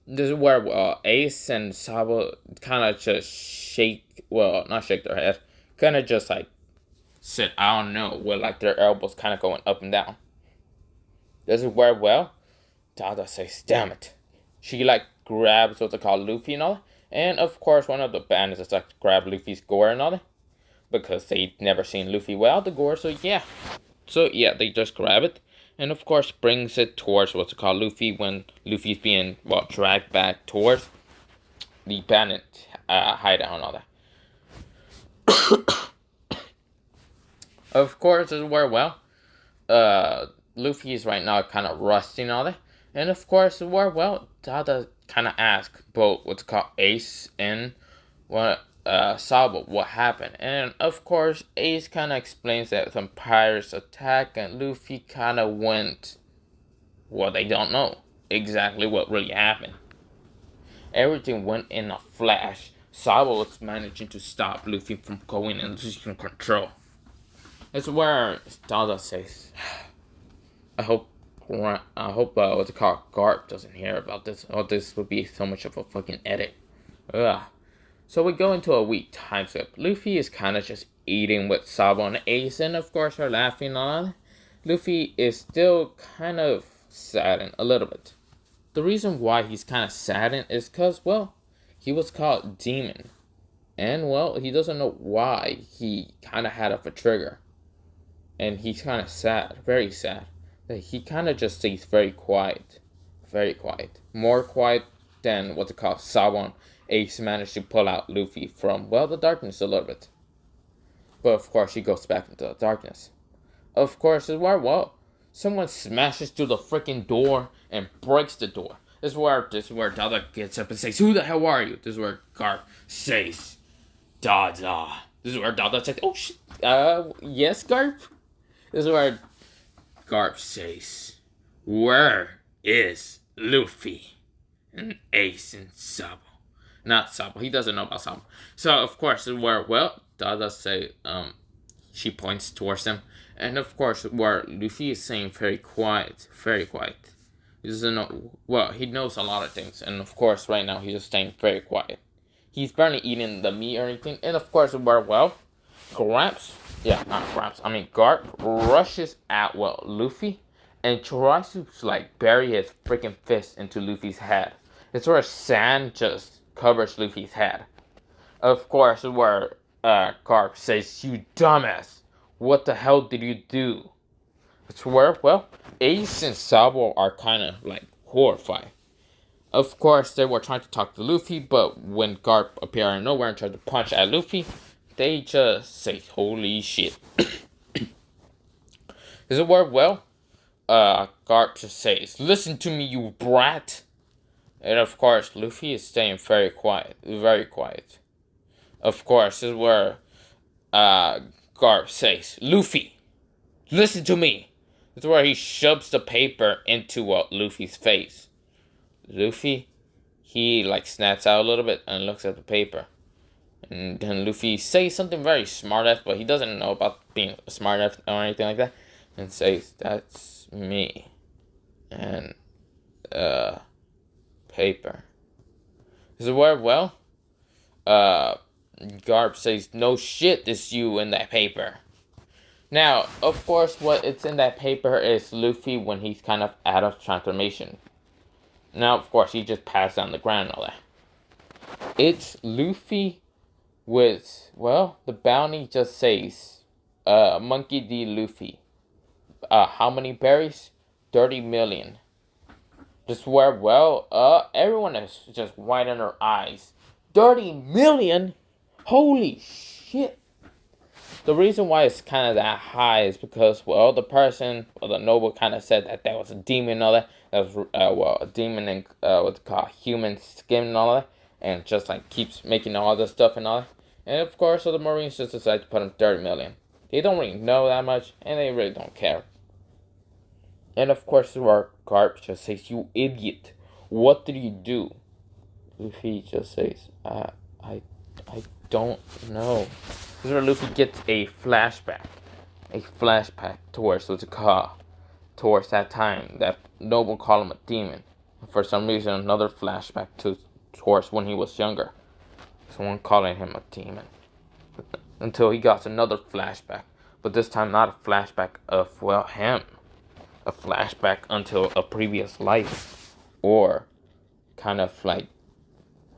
This is where Ace and Sabo kind of just shake, well, not shake their head, kind of just like sit, I don't know, with like their elbows kind of going up and down. This is where, well, Dada says, "Damn it." She like grabs what they call Luffy and all that. And of course, one of the bandits is like grab Luffy's gore and all that, because they'd never seen Luffy without the gore. So yeah, they just grab it, and of course brings it towards what's called Luffy when Luffy's being, well, dragged back towards the bandit hideout and all that. Of course, this is where, well, Luffy is right now kind of rusty and all that. And of course, this is where, well, Dada kind of asks both what's called Ace and what Sabo what happened. And of course, Ace kind of explains that some pirates attacked and Luffy kind of went, well, they don't know exactly what really happened. Everything went in a flash. Sabo was managing to stop Luffy from going and losing control. It's where Dada says, I hope what's it called, Garp doesn't hear about this. Oh, this would be so much of a fucking edit. Ugh. So we go into a week time skip. Luffy is kind of just eating with Sabo and Ace, and of course are laughing on. Luffy is still kind of saddened a little bit. The reason why he's kind of saddened is because, well, he was called Demon. And, well, he doesn't know why he kind of had a trigger. And he's kind of sad, very sad. That he kind of just stays very quiet. Very quiet. More quiet than what's it called, Sabo and Ace managed to pull out Luffy from, well, the darkness a little bit. But, of course, he goes back into the darkness. Of course, this is where, well, someone smashes through the freaking door and breaks the door. This is where Dada gets up and says, "Who the hell are you?" This is where Garp says, "Dada." This is where Dada says, "Oh shit, yes, Garp." This is where Garp says, "Where is Luffy and Ace and Sabo?" Not Sabo. He doesn't know about Sabo. So of course, this is where, well, Dada say, she points towards them. And of course, where Luffy is saying very quiet. He doesn't know, well, he knows a lot of things. And of course, right now, he's just staying very quiet. He's barely eating the meat or anything. And of course, where, well, Garp rushes at, well, Luffy. And tries to, like, bury his freaking fist into Luffy's head. It's where sand just covers Luffy's head. Of course, where Garp says, "You dumbass. What the hell did you do?" It's where, well, Ace and Sabo are kind of like horrified. Of course, they were trying to talk to Luffy, but when Garp appeared out of nowhere and tried to punch at Luffy, they just say, "Holy shit." This is where, well, Garp just says, "Listen to me, you brat." And of course, Luffy is staying very quiet. Of course, this is where Garp says, "Luffy, listen to me." This is where he shoves the paper into Luffy's face. Luffy, he like snaps out a little bit and looks at the paper. And then Luffy says something very smart, but he doesn't know about being smart or anything like that. And says, "That's me." And, paper. This is where, well, Garp says, "No shit, it's you in that paper." Now, of course, what it's in that paper is Luffy when he's kind of out of transformation. Now, of course, he just passed on the ground and all that. It's Luffy with, well, the bounty just says, Monkey D. Luffy. How many berries? 30 million. Just where, well, everyone is just widening their eyes. 30 million? Holy shit. the reason why it's kind of that high is because, well, the noble kind of said that was a demon and all that. That was, a demon in, what's it called, human skin and all that. And just, like, keeps making all this stuff and all that. And, of course, so the Marines just decided to put him 30 million. They don't really know that much, and they really don't care. And, of course, our Garp just says, "You idiot. What did you do?" Luffy just says, I don't know. This is where Luffy gets a flashback towards what's it called, towards that time that noble called him a demon. For some reason, another flashback towards when he was younger. Someone calling him a demon. Until he got another flashback, but this time not a flashback of, well, him. A flashback until a previous life, or kind of like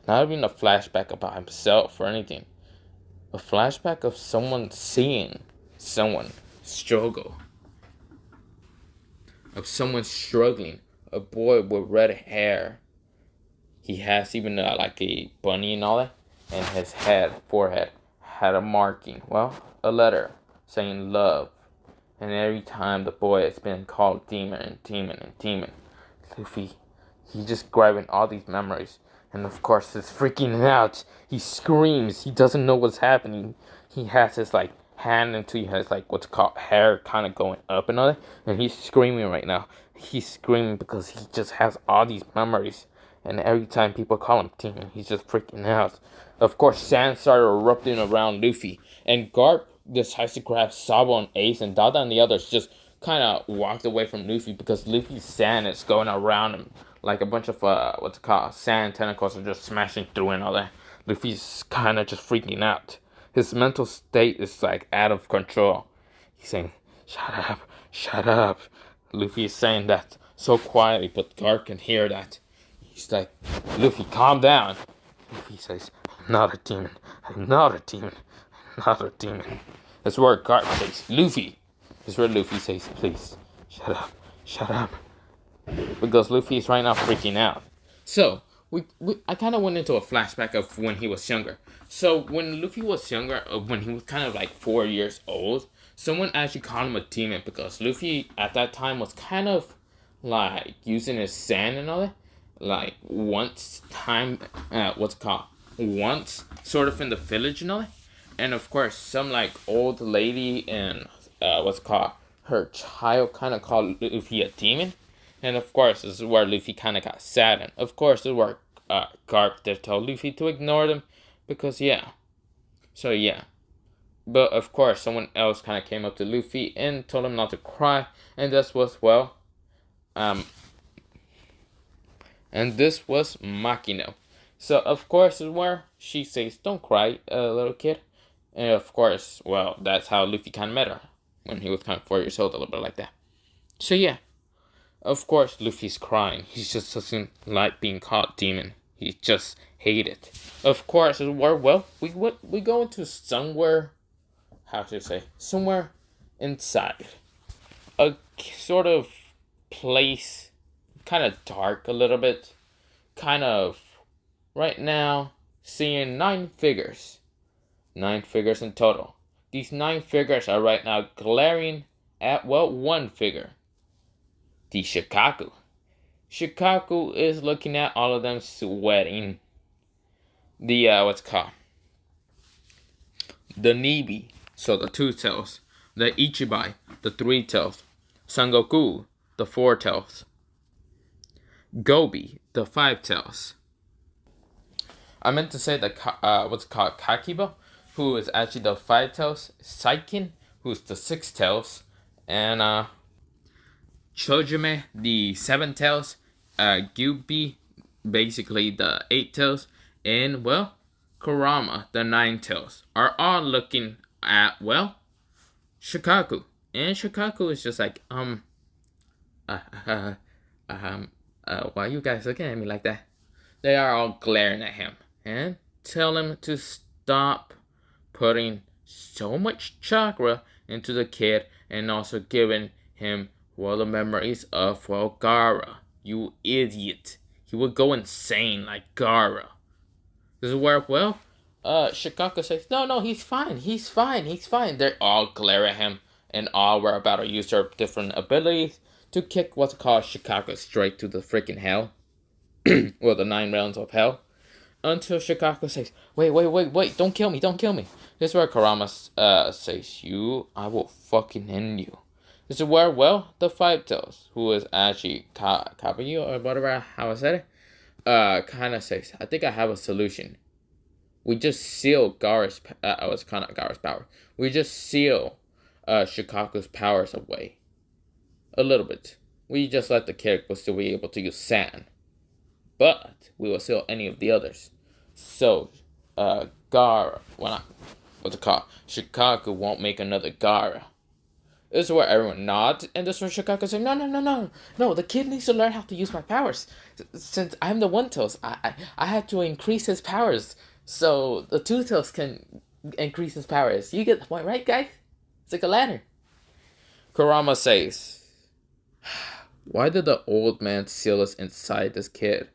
not even a flashback about himself or anything. A flashback of someone seeing someone struggle. Of someone struggling. A boy with red hair. He has even like a bunny and all that. And his forehead, had a marking. Well, a letter saying love. And every time the boy has been called demon and demon and demon. Luffy, he's just grabbing all these memories. And of course, he's freaking out. He screams. He doesn't know what's happening. He has his, like, hand into his, like, what's called hair kind of going up and all that. And he's screaming right now. He's screaming because he just has all these memories. And every time people call him demon, he's just freaking out. Of course, sand started erupting around Luffy. And Garp decides to grab Sabo and Ace, and Dada and the others just kind of walked away from Luffy because Luffy's sand is going around him like a bunch of what's it called, sand tentacles are just smashing through and all that. Luffy's kind of just freaking out. His mental state is like out of control. He's saying, shut up. Luffy is saying that so quietly, but Garp can hear that. He's like, Luffy, calm down. Luffy says, I'm not a demon. That's where Garp says, Luffy. That's where Luffy says, please, shut up. Because Luffy is right now freaking out. So, I kind of went into a flashback of when he was younger. So, when Luffy was younger, when he was kind of like 4 years old, someone actually called him a demon because Luffy at that time was kind of like using his sand and all that. Like, once sort of in the village and all that. And of course, some like old lady and her child kind of called Luffy a demon. And of course, this is where Luffy kind of got saddened. Of course, this is where Garp told Luffy to ignore them because yeah. So yeah. But of course, someone else kind of came up to Luffy and told him not to cry. And this was, well, and this was Makino. So of course, this is where she says, don't cry, little kid. And of course, well, that's how Luffy kind of met her. When he was kind of 4 years old, a little bit like that. So yeah. Of course, Luffy's crying. He just doesn't like being called demon. He just hates it. Of course, well, we go into somewhere, somewhere inside. A sort of place, kind of dark a little bit. Kind of, right now, seeing 9 figures. 9 figures in total. These 9 figures are right now glaring at, well, one figure. The Shikaku. Shikaku is looking at all of them sweating. The, the Nibi, so the 2 tails. The Ichibai, the 3 tails. Sangoku, the 4 tails. Gobi, the 5 tails. I meant to say the, Kakiba, who is actually the 5 tails. Saikin, who's the 6 tails. And, Chojime, the 7 tails, Gyubi, basically the 8 tails, and, well, Kurama, the 9 tails, are all looking at, well, Shikaku. And Shikaku is just like, why are you guys looking at me like that? They are all glaring at him and tell him to stop putting so much chakra into the kid and also giving him, well, the memories of, well, Gaara. You idiot. He would go insane like Gaara. This is where, well, Shikaku says, no, he's fine. They all glare at him, and all were about to use their different abilities to kick what's called Shikaku straight to the freaking hell. Well, the 9 realms of hell. Until Shikaku says, wait, don't kill me. This is where Kurama says, I will fucking end you. This is where, well, the Five Tails, who is actually Kabuyu, or whatever, how I said it, kind of says, I think I have a solution. We just seal Gaara's, it's kind of Gaara's power. We just seal, Shikaku's powers away. A little bit. We just let the character still be able to use sand. But we will seal any of the others. So, Gaara, what's it called? Shikaku won't make another Gaara. This is where everyone nods, and this is where Shikaku says, no, the kid needs to learn how to use my powers. Since I'm the One Tails, I have to increase his powers, so the Two Tails can increase his powers. You get the point, right, guys? It's like a ladder. Kurama says, why did the old man seal us inside this kid?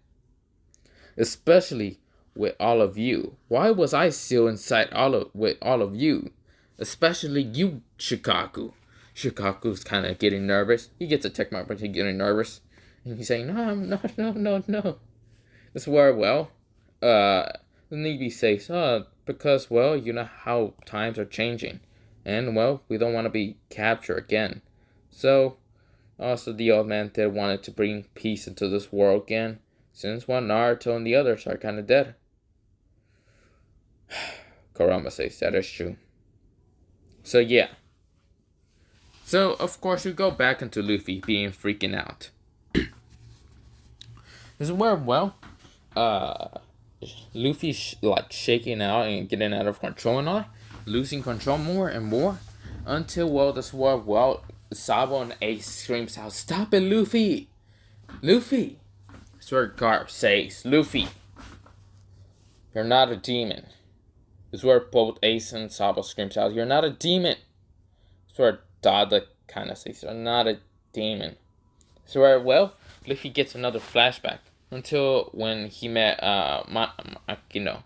Especially with all of you. Why was I sealed inside with all of you? Especially you, Shikaku. Shikaku's kind of getting nervous. He gets a check mark, but he's getting nervous. And he's saying, no. This is where, well, the Nibi says, because, well, you know how times are changing. And, well, we don't want to be captured again. So, also the old man did wanted to bring peace into this world again. Since, well, Naruto and the others are kind of dead. Kurama says, that is true. So, yeah. So, of course, we go back into Luffy being freaking out. This is where, well, Luffy's like shaking out and getting out of control and all that. Losing control more and more. Until, well, this war, well, Sabo and Ace screams out, stop it, Luffy! Luffy! That's where Garp says, Luffy, you're not a demon. This is where both Ace and Sabo screams out, you're not a demon. That's where Dada kind of says, you're not a demon. So where, well, Luffy gets another flashback until when he met Makino.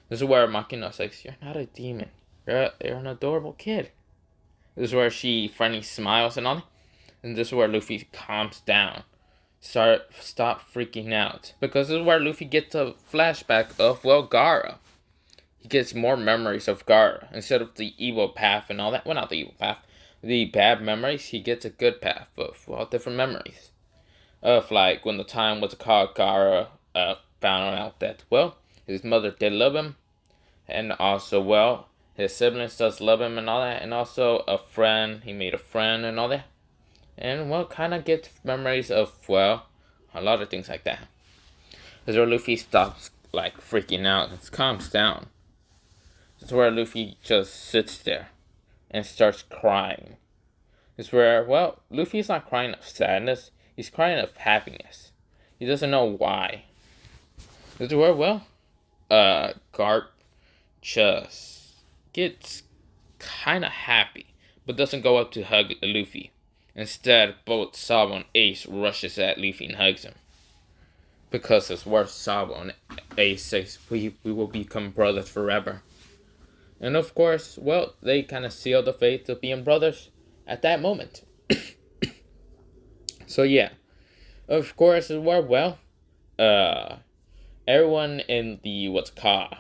This is where Makino says, you're not a demon. You're an adorable kid. This is where she friendly smiles and all that. And this is where Luffy calms down. Stop freaking out. Because this is where Luffy gets a flashback of, well, Gaara. He gets more memories of Gaara. Instead of the evil path and all that. Well, not the evil path. The bad memories, he gets a good path of, well, different memories. Of, like, when the time was called, Gaara found out that, well, his mother did love him. And also, well, his siblings does love him and all that. And also a friend. He made a friend and all that. And, well, kind of gets memories of, well, a lot of things like that. This is where Luffy stops, like, freaking out and calms down. This is where Luffy just sits there and starts crying. This is where, well, Luffy's not crying of sadness. He's crying of happiness. He doesn't know why. This is where, well, Garp just gets kind of happy, but doesn't go up to hug Luffy. Instead, both Sabo and Ace rushes at Luffy and hugs him. Because it's worse, Sabo and Ace says, we will become brothers forever. And of course, well, they kind of seal the fate of being brothers at that moment. So yeah, of course, well, everyone in the what's called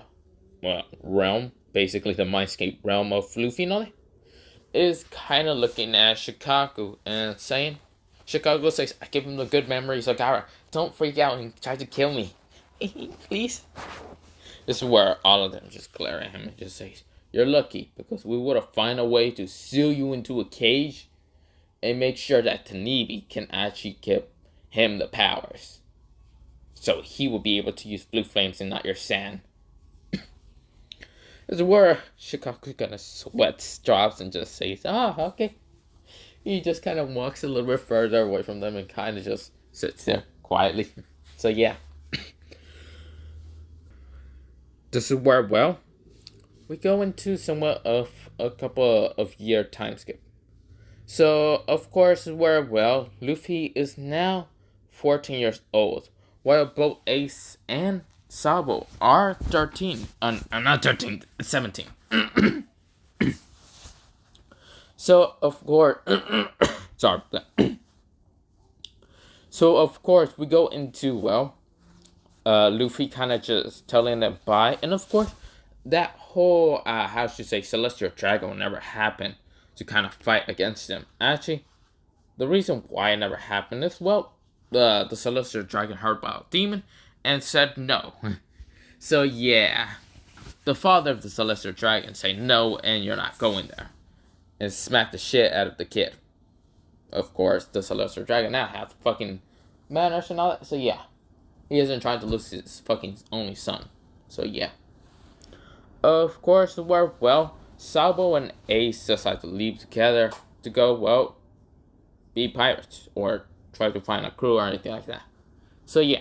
realm, basically the Mindscape realm of Luffy and all that, is kind of looking at Shikaku and saying, Shikaku says, I give him the good memories of Gaara. Don't freak out and try to kill me. Please. This is where all of them just glare at him and just say, you're lucky, because we would have found a way to seal you into a cage and make sure that Tanibi can actually give him the powers. So he will be able to use blue flames and not your sand. This is where Shikaku kind of sweats, drops, and just says, okay. He just kind of walks a little bit further away from them and kind of just sits there quietly. So yeah. This is where, well, we go into somewhat of a couple of year time skip. So, of course, where, Luffy is now 14 years old, while both Ace and Sabo R13. Not 13, 17. So of course, sorry. So of course we go into Luffy kind of just telling them bye, and of course that whole how should you say celestial dragon will never happen to kind of fight against them. Actually, the reason why it never happened is the celestial dragon heard about a demon and said no. So yeah, the father of the celestial dragon say no, and you're not going there, and smack the shit out of the kid. Of course, the celestial dragon now has fucking manners and all that. So yeah, he isn't trying to lose his fucking only son. So yeah. Of course, Sabo and Ace decide to leave together to go, be pirates or try to find a crew or anything like that. So yeah,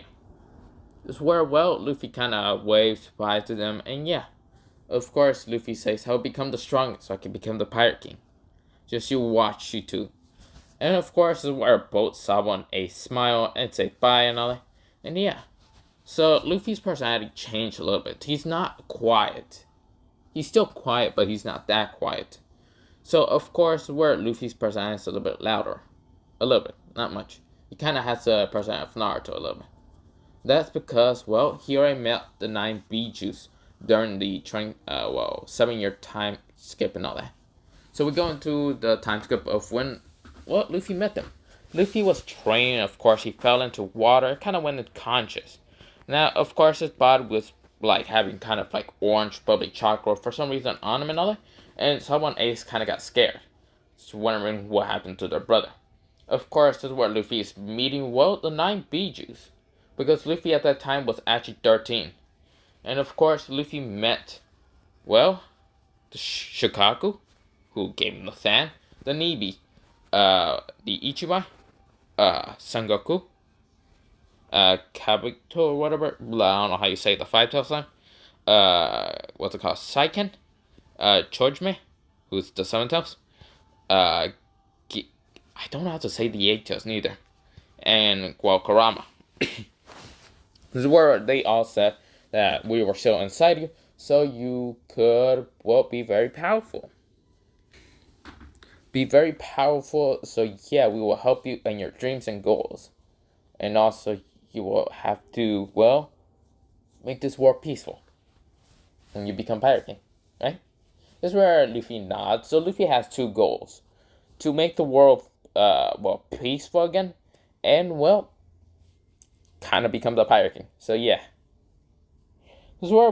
this is where Luffy kind of waves bye to them, and yeah, of course Luffy says I'll become the strongest so I can become the pirate king. Just you watch, you two. And of course, this is where both Sabo and Ace smile and say bye and all that. And yeah, so Luffy's personality changed a little bit. He's not quiet. He's still quiet, but he's not that quiet. So of course, where Luffy's personality is a little bit louder. A little bit, not much. He kind of has the personality of Naruto a little bit. That's because, he already met the 9 Bijoos during the 7-year time skip and all that. So we go into the time skip of when, Luffy met them. Luffy was training, of course, he fell into water, kind of went unconscious. Now, of course, his body was, having kind of, orange bubbly chakra for some reason on him and all that. And someone Ace kind of got scared. Just wondering what happened to their brother. Of course, this is where Luffy is meeting, the 9 Bijoos. Because Luffy at that time was actually 13. And of course, Luffy met, the Shikaku, who gave him the sand, the Nibi, the Ichibai, Sengoku, Kabuto or whatever, I don't know how you say it, the 5-tail slime, what's it called, Saiken, Chojime, who's the 7-tails, I don't know how to say the 8-tails neither, and, Kurama. This is where they all said that we were still inside you, so you could, be very powerful. Be very powerful, so yeah, we will help you in your dreams and goals. And also, you will have to, make this world peaceful. When you become Pirate King, right? This is where Luffy nods. So Luffy has 2 goals. To make the world, peaceful again, and, kind of become the Pirate King. So yeah. This is where,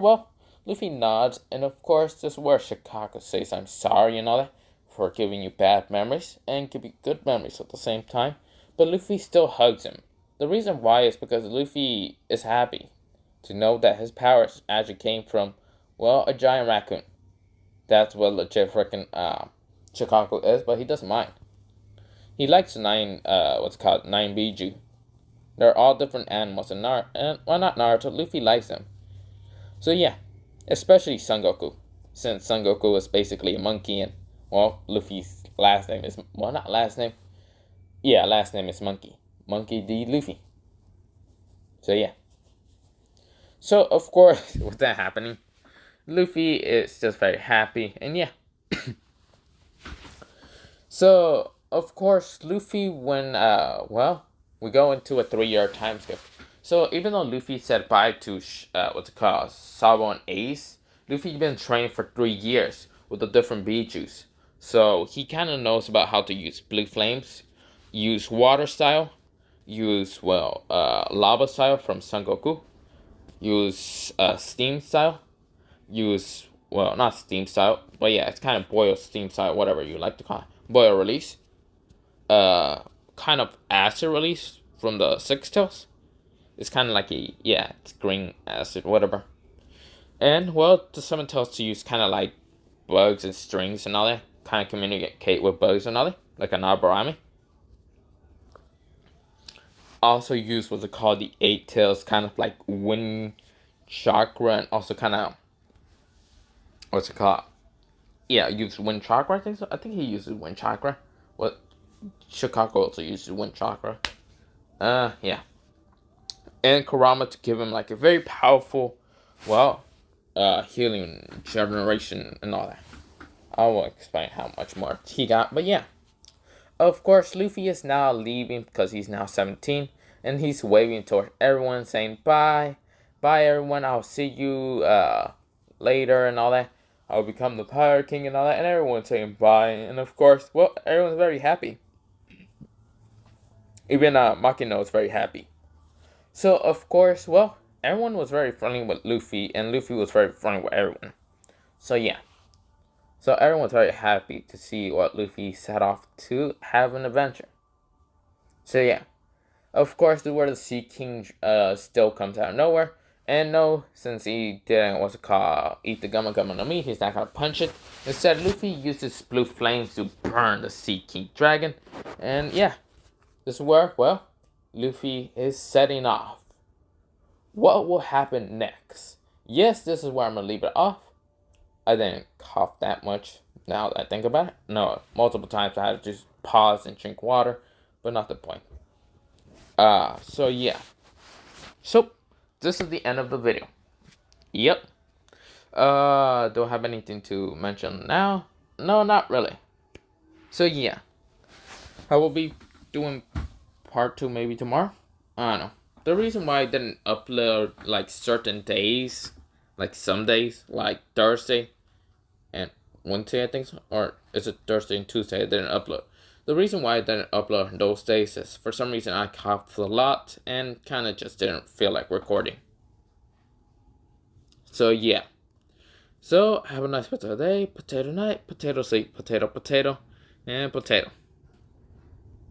Luffy nods, and of course, this is where Shikaku says I'm sorry and all that for giving you bad memories, and give you good memories at the same time. But Luffy still hugs him. The reason why is because Luffy is happy to know that his powers actually came from, a giant raccoon. That's what legit freaking Shikaku is, but he doesn't mind. He likes the 9 Bijuu. They're all different animals, and not Naruto, Luffy likes them. So yeah, especially Sengoku, since Sengoku is basically a monkey, and Luffy's last name is, not last name, last name is Monkey. Monkey D. Luffy. So yeah. So of course, with that happening, Luffy is just very happy, and yeah. So of course, Luffy, when we go into a 3-year time skip. So even though Luffy said bye to Sabo and Ace, Luffy's been training for 3 years with the different Bijoos. So he kind of knows about how to use blue flames, use water style, use lava style from Sengoku, use steam style, use not steam style, but yeah, it's kind of boil steam style, whatever you like to call it, boil release, kind of acid release from the 6-tails. It's kind of like it's green acid, whatever. And the 7-tails to use kind of like bugs and strings and all that, kind of communicate with bugs and all that, like an Aburami. Also use what's called the 8-tails, kind of like wind chakra, and also kind of use wind chakra. I think he uses wind chakra. Shikaku also uses wind chakra. Yeah. and Kurama to give him like a very powerful, well, healing generation and all that. I won't explain how much more he got, but yeah. Of course, Luffy is now leaving because he's now 17, and he's waving towards everyone, saying bye, bye everyone. I'll see you later and all that. I'll become the Pirate King and all that, and everyone's saying bye. And of course, well, everyone's very happy. Even Makino is very happy. So of course, well, everyone was very friendly with Luffy, and Luffy was very friendly with everyone. So yeah. So everyone was very happy to see what Luffy set off to have an adventure. So yeah. Of course, the word of the Sea King still comes out of nowhere. And no, since he didn't what's it called, eat the Gumma Gumma no Mi, he's not gonna punch it. Instead, Luffy uses blue flames to burn the Sea King dragon. And yeah, this is where, well, Luffy is setting off. What will happen next? Yes, this is where I'm gonna leave it off. I didn't cough that much now that I think about it. No, multiple times I had to just pause and drink water, but not the point. So yeah. So, this is the end of the video. Yep. Do I have anything to mention now? No, not really. So yeah. I will be doing part 2 maybe tomorrow. I don't know. The reason why I didn't upload like certain days, like some days, like Thursday and Wednesday I think so, or is it Thursday and Tuesday I didn't upload. The reason why I didn't upload on those days is for some reason I coughed a lot and kind of just didn't feel like recording. So yeah. So have a nice potato day, potato night, potato sleep, potato, potato, and potato.